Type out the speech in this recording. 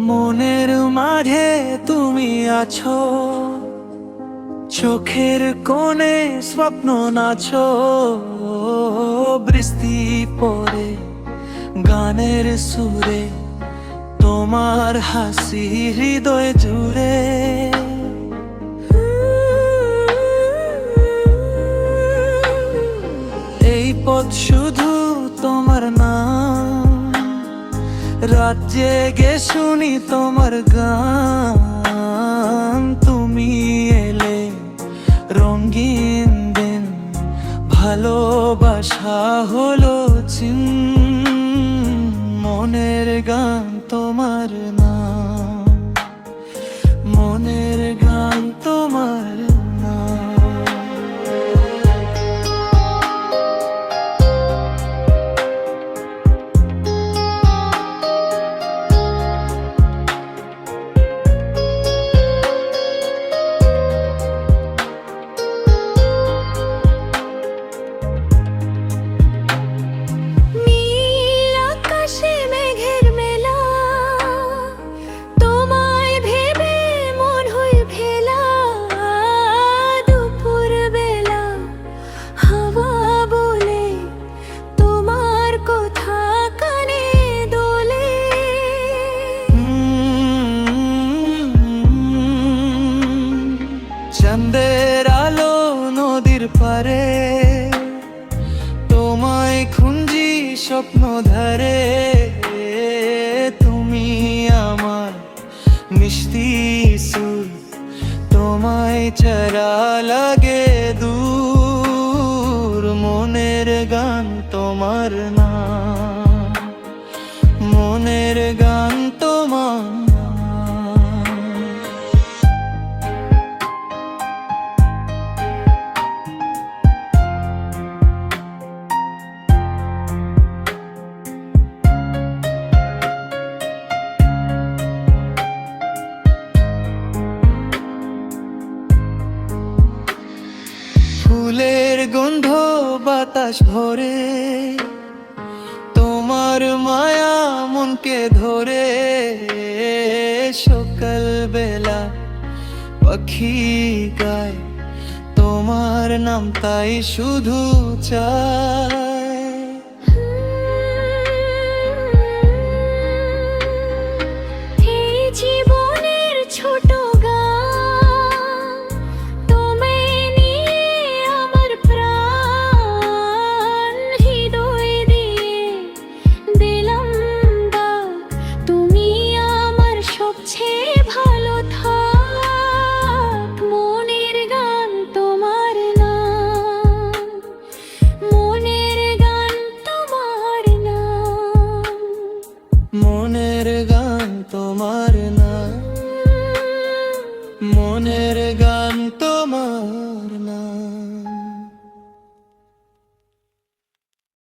মনের মাঝে তুমি আছো, চোখের কোণে স্বপ্ন নাছো। বৃষ্টি পড়ে গানের সুরে, তোমার হাসি হৃদয় জুড়ে। এই পথ শুধু তোমার নাম, রাত জেগে শুনি তোমার গান। তুমি এলে রঙিন দিন, ভালোবাসা হলো চিন। মনের গান তোমার নাম, মনের গান তোমার নাম। চাঁদের আলো নদীর পারে, তোমায় খুঁজি স্বপ্ন ধারে। তুমি আমার মিষ্টি সুর, তোমায় ছাড়া লাগে দূর। মনের গান তোমার নাম, মনের গান তোমার ফুলের গন্ধ বাতাস ভরে, তোমার মায়া মনকে ধরে। সকাল বেলা পাখি গায় তোমার নাম, তাই শুধু চায়। মনের গান তোমার নাম, মনের